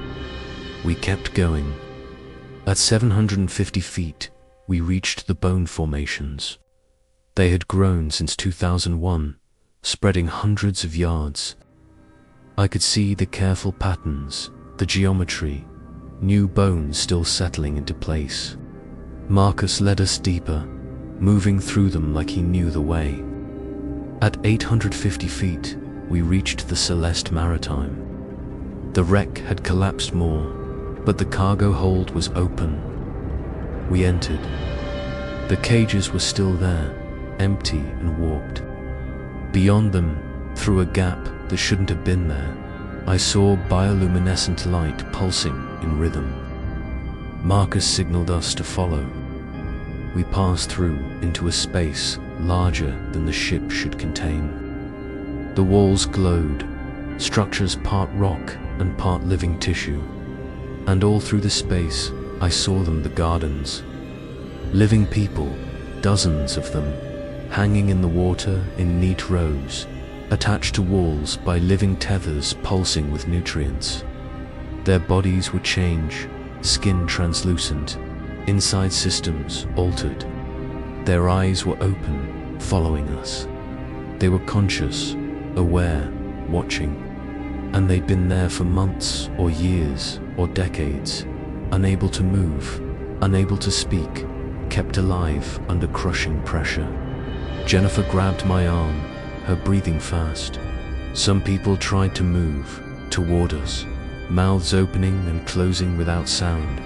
We kept going. At 750 feet, we reached the bone formations. They had grown since 2001, spreading hundreds of yards. I could see the careful patterns, the geometry, new bones still settling into place. Marcus led us deeper, moving through them like he knew the way. At 850 feet, we reached the Celeste Maritime. The wreck had collapsed more, but the cargo hold was open. We entered. The cages were still there, empty and warped. Beyond them, through a gap that shouldn't have been there, I saw bioluminescent light pulsing in rhythm. Marcus signaled us to follow. We passed through into a space larger than the ship should contain. The walls glowed, structures part rock and part living tissue. And all through the space, I saw them, the gardens. Living people, dozens of them, hanging in the water in neat rows, attached to walls by living tethers pulsing with nutrients. Their bodies would change, skin translucent, inside systems altered. Their eyes were open, following us. They were conscious, aware, watching. And they'd been there for months or years or decades, unable to move, unable to speak, kept alive under crushing pressure. Jennifer grabbed my arm, her breathing fast. Some people tried to move toward us, mouths opening and closing without sound.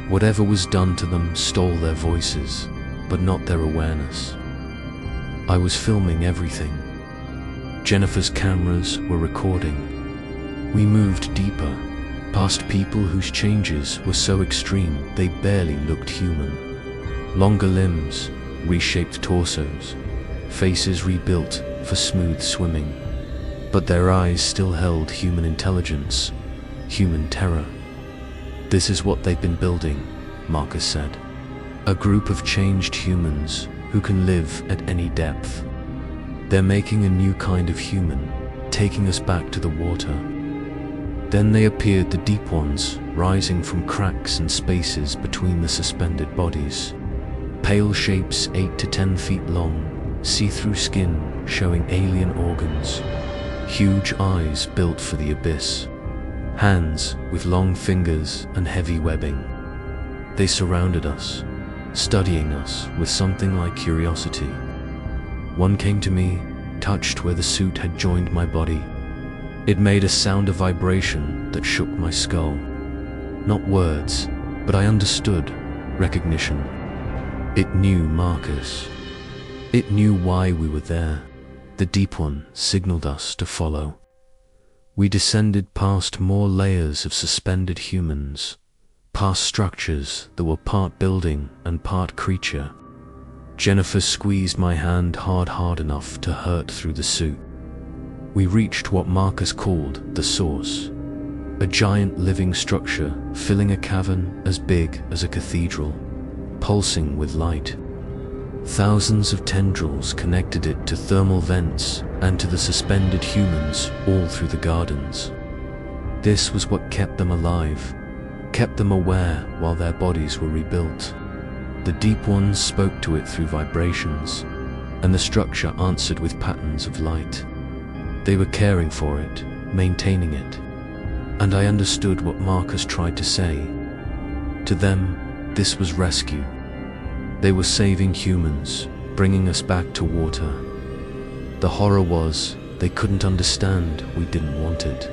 Whatever was done to them stole their voices, but not their awareness. I was filming everything. Jennifer's cameras were recording. We moved deeper, past people whose changes were so extreme they barely looked human. Longer limbs, reshaped torsos, faces rebuilt for smooth swimming. But their eyes still held human intelligence, human terror. "This is what they've been building," Marcus said. "A group of changed humans who can live at any depth. They're making a new kind of human, taking us back to the water." Then they appeared, the deep ones, rising from cracks and spaces between the suspended bodies. Pale shapes 8 to 10 feet long, see-through skin showing alien organs. Huge eyes built for the abyss. Hands with long fingers and heavy webbing. They surrounded us, studying us with something like curiosity. One came to me, touched where the suit had joined my body. It made a sound, a vibration that shook my skull. Not words, but I understood. Recognition. It knew Marcus. It knew why we were there. The deep one signaled us to follow. We descended past more layers of suspended humans, past structures that were part building and part creature. Jennifer squeezed my hand hard enough to hurt through the suit. We reached what Marcus called the source, a giant living structure filling a cavern as big as a cathedral, pulsing with light. Thousands of tendrils connected it to thermal vents and to the suspended humans all through the gardens. This was what kept them alive, kept them aware while their bodies were rebuilt. The deep ones spoke to it through vibrations, and the structure answered with patterns of light. They were caring for it, maintaining it. And I understood what Marcus tried to say. To them, this was rescue. They were saving humans, bringing us back to water. The horror was, They couldn't understand we didn't want it.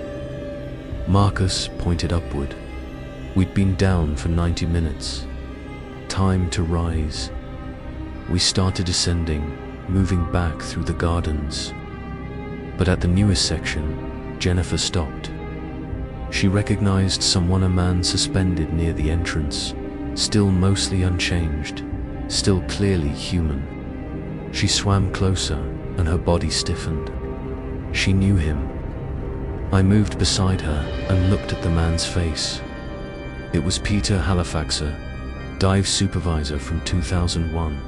Marcus pointed upward. We'd been down for 90 minutes. Time to rise. We started ascending, moving back through the gardens. But at the newest section, Jennifer stopped. She recognized a man suspended near the entrance, still mostly unchanged, still clearly human. She swam closer, and her body stiffened. She knew him. I moved beside her and looked at the man's face. It was Peter Halifaxer, dive supervisor from 2001,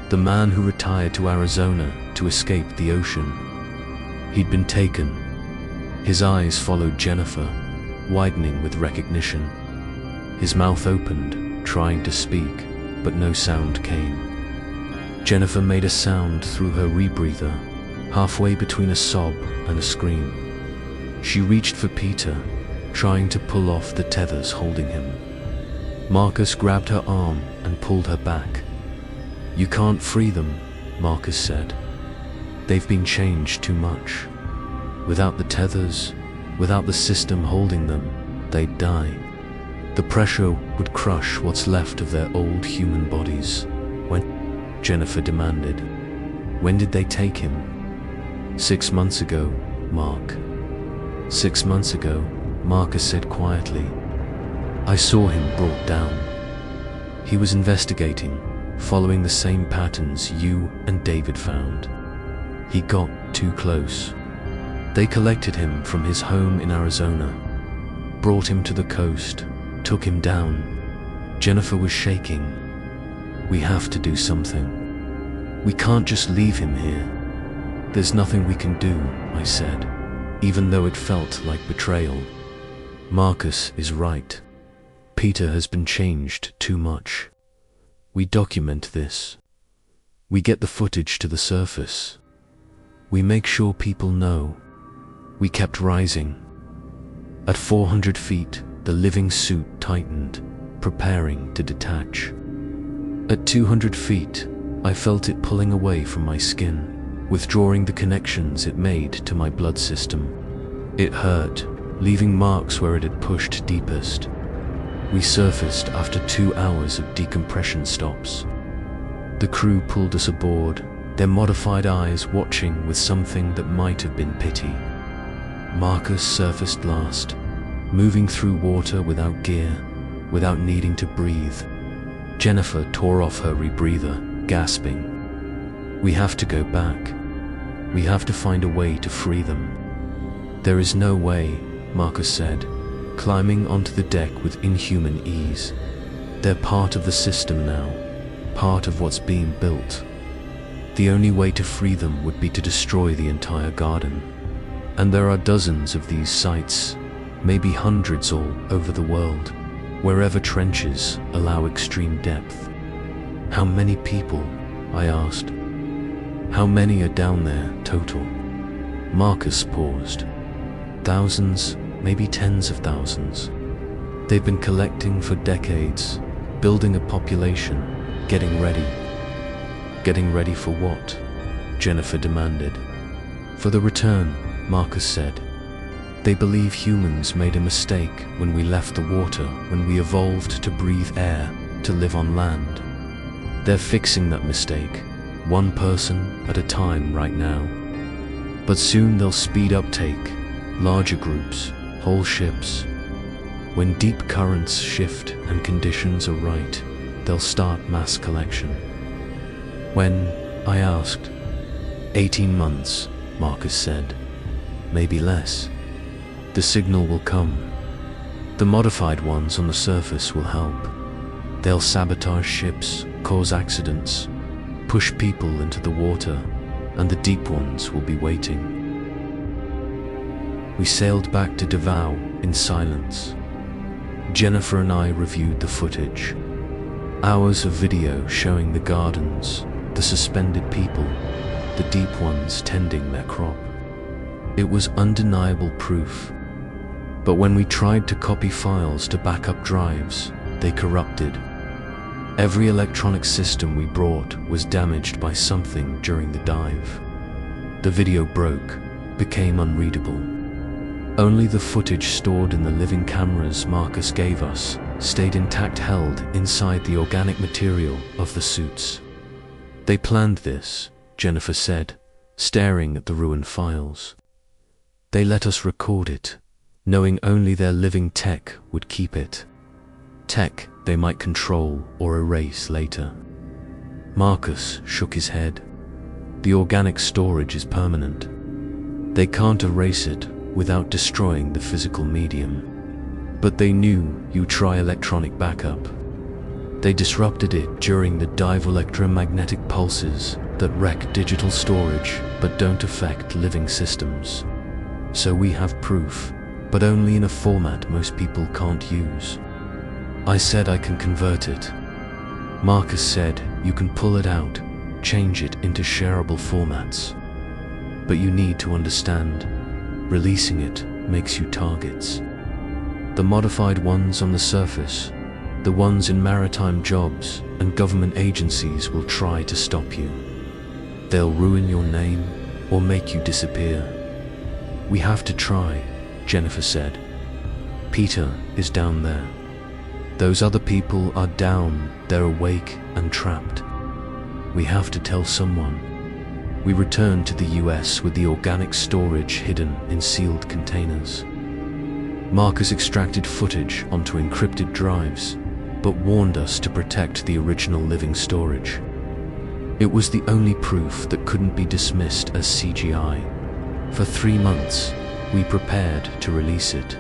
the man who retired to Arizona to escape the ocean. He'd been taken. His eyes followed Jennifer, widening with recognition. His mouth opened, trying to speak, but no sound came. Jennifer made a sound through her rebreather, halfway between a sob and a scream. She reached for Peter, trying to pull off the tethers holding him. Marcus grabbed her arm and pulled her back. "You can't free them," Marcus said. "They've been changed too much. Without the tethers, without the system holding them, they'd die. The pressure would crush what's left of their old human bodies." "When?" Jennifer demanded. "When did they take him?" "6 months ago, Mark." "6 months ago," Marcus said quietly. "I saw him brought down. He was investigating, following the same patterns you and David found. He got too close. They collected him from his home in Arizona, brought him to the coast, took him down." Jennifer was shaking. "We have to do something. We can't just leave him here." "There's nothing we can do," I said, even though it felt like betrayal. Marcus is right. Peter has been changed too much. We document this. We get the footage to the surface. We make sure people know. We kept rising. At 400 feet, the living suit tightened, preparing to detach. At 200 feet, I felt it pulling away from my skin, withdrawing the connections it made to my blood system. It hurt, leaving marks where it had pushed deepest. We surfaced after 2 hours of decompression stops. The crew pulled us aboard, their modified eyes watching with something that might have been pity. Marcus surfaced last, moving through water without gear, without needing to breathe. Jennifer tore off her rebreather, gasping. "We have to go back. We have to find a way to free them." "There is no way," Marcus said, climbing onto the deck with inhuman ease. "They're part of the system now, part of what's being built. The only way to free them would be to destroy the entire garden. And there are dozens of these sites, maybe hundreds all over the world, wherever trenches allow extreme depth." "How many people?" I asked. "How many are down there total?" Marcus paused. "Thousands, maybe tens of thousands. They've been collecting for decades, building a population, getting ready." "Getting ready for what?" Jennifer demanded. "For the return," Marcus said. "They believe humans made a mistake when we left the water, when we evolved to breathe air, to live on land. They're fixing that mistake, one person at a time right now. But soon they'll speed uptake, larger groups, whole ships. When deep currents shift and conditions are right, they'll start mass collection." "When?" I asked. 18 months, Marcus said. "Maybe less. The signal will come. The modified ones on the surface will help. They'll sabotage ships, cause accidents, push people into the water, and the deep ones will be waiting." We sailed back to Davao in silence. Jennifer and I reviewed the footage. Hours of video showing the gardens, the suspended people, the deep ones tending their crop. It was undeniable proof. But when we tried to copy files to backup drives, they corrupted. Every electronic system we brought was damaged by something during the dive. The video broke, became unreadable. Only the footage stored in the living cameras Marcus gave us stayed intact, held inside the organic material of the suits. They planned this, Jennifer said, staring at the ruined files. They let us record it, knowing only their living tech would keep it. Tech they might control or erase later. Marcus shook his head. The organic storage is permanent. They can't erase it without destroying the physical medium. But they knew you try electronic backup. They disrupted it during the dive electromagnetic pulses that wreck digital storage but don't affect living systems. So we have proof, but only in a format most people can't use. I said I can convert it. Marcus said you can pull it out, change it into shareable formats. But you need to understand, releasing it makes you targets. The modified ones on the surface, the ones in maritime jobs and government agencies will try to stop you. They'll ruin your name or make you disappear. We have to try, Jennifer said. Peter is down there. Those other people are down, they're awake and trapped. We have to tell someone. We returned to the US with the organic storage hidden in sealed containers. Marcus extracted footage onto encrypted drives, but warned us to protect the original living storage. It was the only proof that couldn't be dismissed as CGI. For 3 months, we prepared to release it.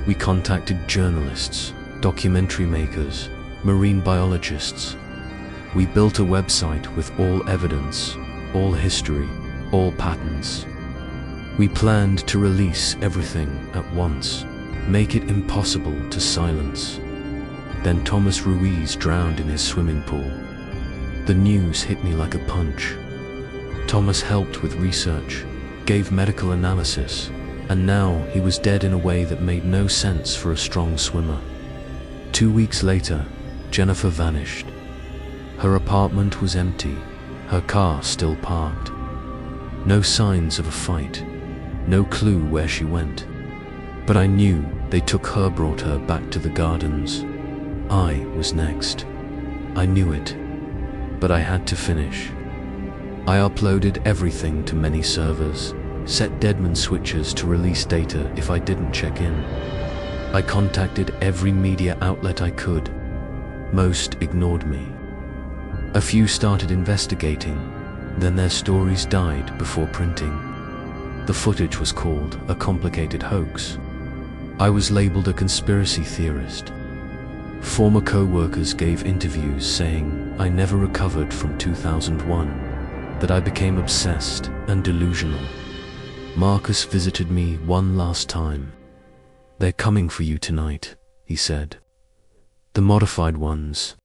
We contacted journalists, documentary makers, marine biologists. We built a website with all evidence, all history, all patterns. We planned to release everything at once, make it impossible to silence. Then Thomas Ruiz drowned in his swimming pool. The news hit me like a punch. Thomas helped with research, gave medical analysis, and now he was dead in a way that made no sense for a strong swimmer. 2 weeks later, Jennifer vanished. Her apartment was empty, her car still parked. No signs of a fight, no clue where she went. But I knew they took her, brought her back to the gardens. I was next. I knew it, but I had to finish. I uploaded everything to many servers, set deadman switches to release data if I didn't check in. I contacted every media outlet I could. Most ignored me. A few started investigating, then their stories died before printing. The footage was called a complicated hoax. I was labeled a conspiracy theorist. Former co-workers gave interviews saying I never recovered from 2001, that I became obsessed and delusional. Marcus visited me one last time. They're coming for you tonight, he said. The modified ones.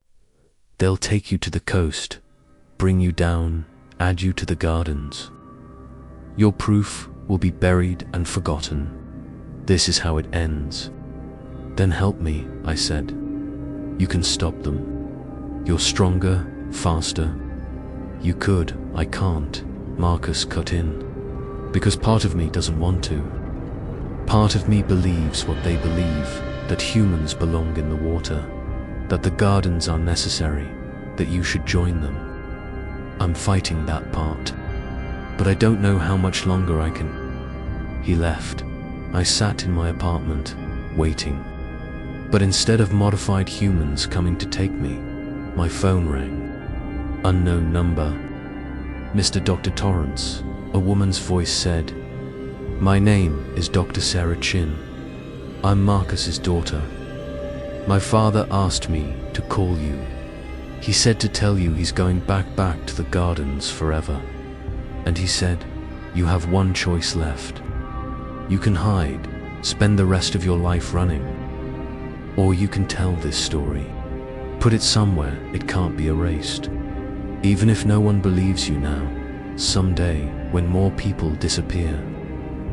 They'll take you to the coast, bring you down, add you to the gardens. Your proof will be buried and forgotten. This is how it ends. Then help me, I said. You can stop them. You're stronger, faster. You could, I can't, Marcus cut in. Because part of me doesn't want to. Part of me believes what they believe, that humans belong in the water, that the gardens are necessary, that you should join them. I'm fighting that part, but I don't know how much longer I can. He left. I sat in my apartment, waiting. But instead of modified humans coming to take me, my phone rang. Unknown number. Mr. Dr. Torrance, a woman's voice said, "My name is Dr. Sarah Chin. I'm Marcus's daughter. My father asked me to call you. He said to tell you he's going back to the gardens forever. And he said, you have one choice left. You can hide, spend the rest of your life running. Or you can tell this story. Put it somewhere it can't be erased. Even if no one believes you now, someday, when more people disappear,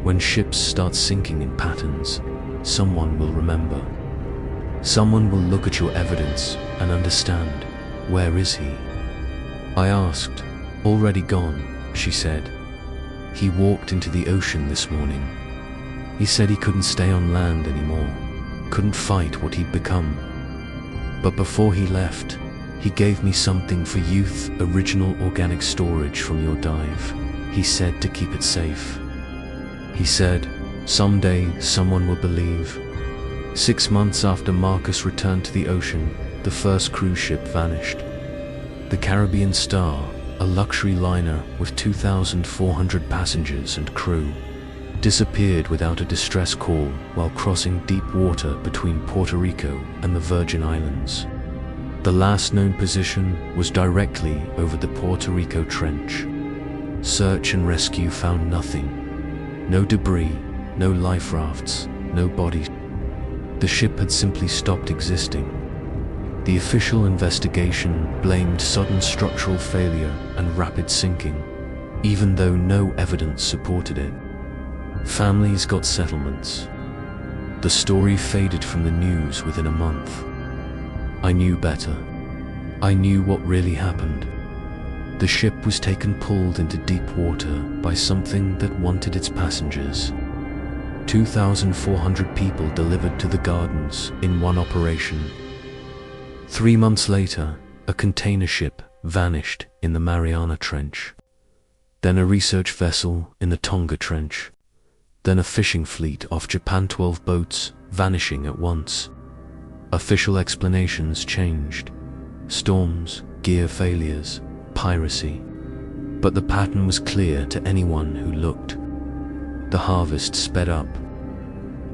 when ships start sinking in patterns, someone will remember. Someone will look at your evidence and understand, where is he?" I asked. "Already gone," she said. He walked into the ocean this morning. He said he couldn't stay on land anymore, couldn't fight what he'd become. But before he left, he gave me something for youth, original organic storage from your dive. He said to keep it safe. He said, someday someone will believe. 6 months after Marcus returned to the ocean, the first cruise ship vanished. The Caribbean Star, a luxury liner with 2,400 passengers and crew, disappeared without a distress call while crossing deep water between Puerto Rico and the Virgin Islands. The last known position was directly over the Puerto Rico Trench. Search and rescue found nothing. No debris, no life rafts, no bodies. The ship had simply stopped existing. The official investigation blamed sudden structural failure and rapid sinking, even though no evidence supported it. Families got settlements. The story faded from the news within a month. I knew better. I knew what really happened. The ship was pulled into deep water by something that wanted its passengers. 2,400 people delivered to the gardens in one operation. 3 months later, a container ship vanished in the Mariana Trench. Then a research vessel in the Tonga Trench. Then a fishing fleet off Japan, 12 boats vanishing at once. Official explanations changed. Storms, gear failures, piracy. But the pattern was clear to anyone who looked. The harvest sped up.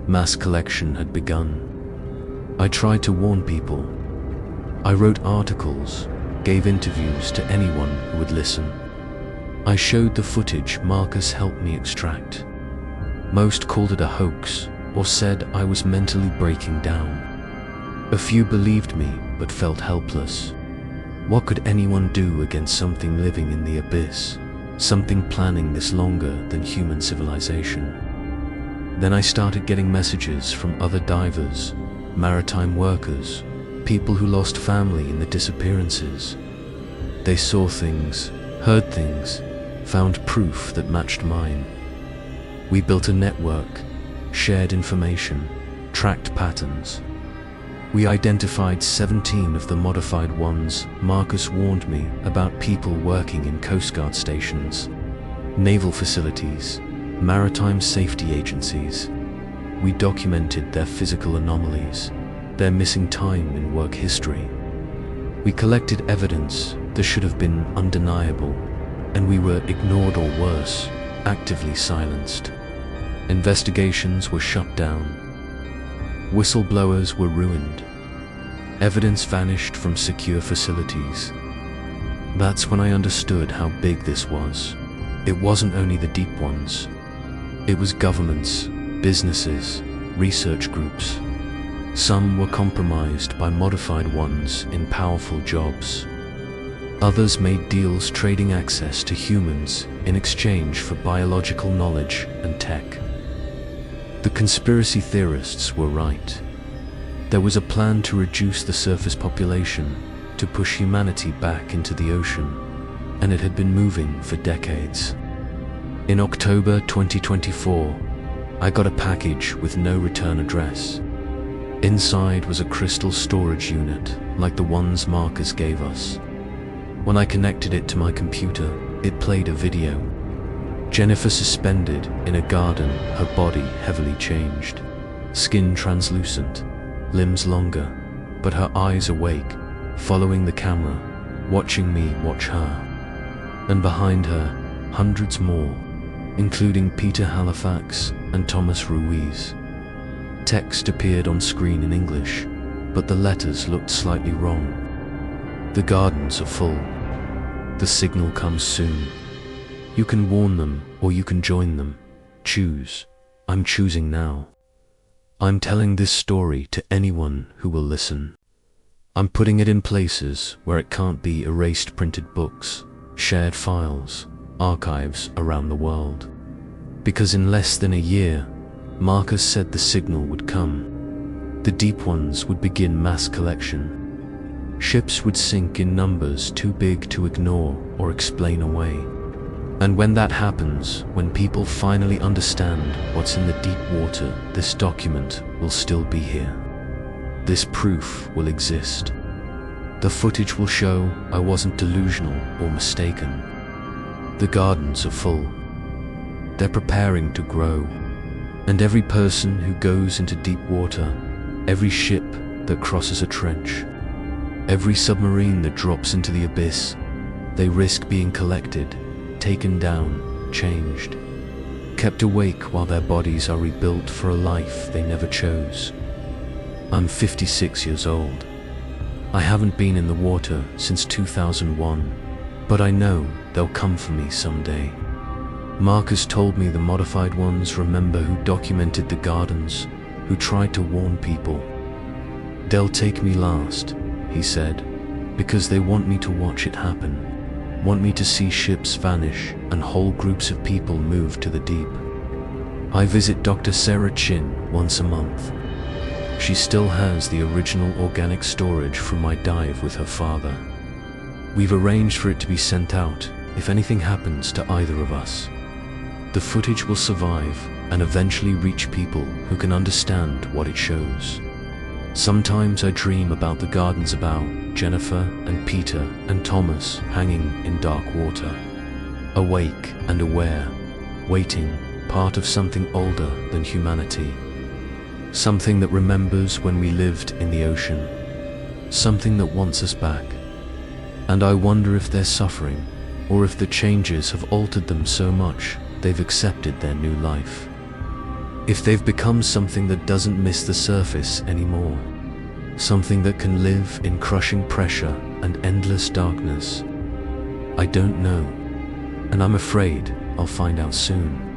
Mass collection had begun. I tried to warn people. I wrote articles, gave interviews to anyone who would listen. I showed the footage Marcus helped me extract. Most called it a hoax or said I was mentally breaking down. A few believed me but felt helpless. What could anyone do against something living in the abyss, something planning this longer than human civilization? Then I started getting messages from other divers, maritime workers, people who lost family in the disappearances. They saw things, heard things, found proof that matched mine. We built a network, shared information, tracked patterns. We identified 17 of the modified ones Marcus warned me about, people working in Coast Guard stations, naval facilities, maritime safety agencies. We documented their physical anomalies, their missing time in work history. We collected evidence that should have been undeniable, and we were ignored or worse, actively silenced. Investigations were shut down. Whistleblowers were ruined. Evidence vanished from secure facilities. That's when I understood how big this was. It wasn't only the deep ones. It was governments, businesses, research groups. Some were compromised by modified ones in powerful jobs. Others made deals trading access to humans in exchange for biological knowledge and tech. The conspiracy theorists were right. There was a plan to reduce the surface population, to push humanity back into the ocean, and it had been moving for decades. In October 2024, I got a package with no return address. Inside was a crystal storage unit, like the ones Marcus gave us. When I connected it to my computer, it played a video. Jennifer suspended in a garden, her body heavily changed. Skin translucent, limbs longer, but her eyes awake, following the camera, watching me watch her. And behind her, hundreds more, including Peter Halifax and Thomas Ruiz. Text appeared on screen in English, but the letters looked slightly wrong. The gardens are full. The signal comes soon. You can warn them, or you can join them. Choose. I'm choosing now. I'm telling this story to anyone who will listen. I'm putting it in places where it can't be erased, printed books, shared files, archives around the world. Because in less than a year, Marcus said the signal would come. The deep ones would begin mass collection. Ships would sink in numbers too big to ignore or explain away. And when that happens, when people finally understand what's in the deep water, this document will still be here. This proof will exist. The footage will show I wasn't delusional or mistaken. The gardens are full. They're preparing to grow. And every person who goes into deep water, every ship that crosses a trench, every submarine that drops into the abyss, they risk being collected, taken down, changed, kept awake while their bodies are rebuilt for a life they never chose. I'm 56 years old. I haven't been in the water since 2001, but I know they'll come for me someday. Mark has told me the modified ones remember who documented the gardens, who tried to warn people. They'll take me last, he said, because they want me to watch it happen. Want me to see ships vanish and whole groups of people move to the deep. I visit Dr. Sarah Chin once a month. She still has the original organic storage from my dive with her father. We've arranged for it to be sent out if anything happens to either of us. The footage will survive and eventually reach people who can understand what it shows. Sometimes I dream about the gardens about Jennifer and Peter and Thomas hanging in dark water, awake and aware, waiting, part of something older than humanity. Something that remembers when we lived in the ocean, something that wants us back. And I wonder if they're suffering, or if the changes have altered them so much they've accepted their new life. If they've become something that doesn't miss the surface anymore, something that can live in crushing pressure and endless darkness. I don't know, and I'm afraid I'll find out soon.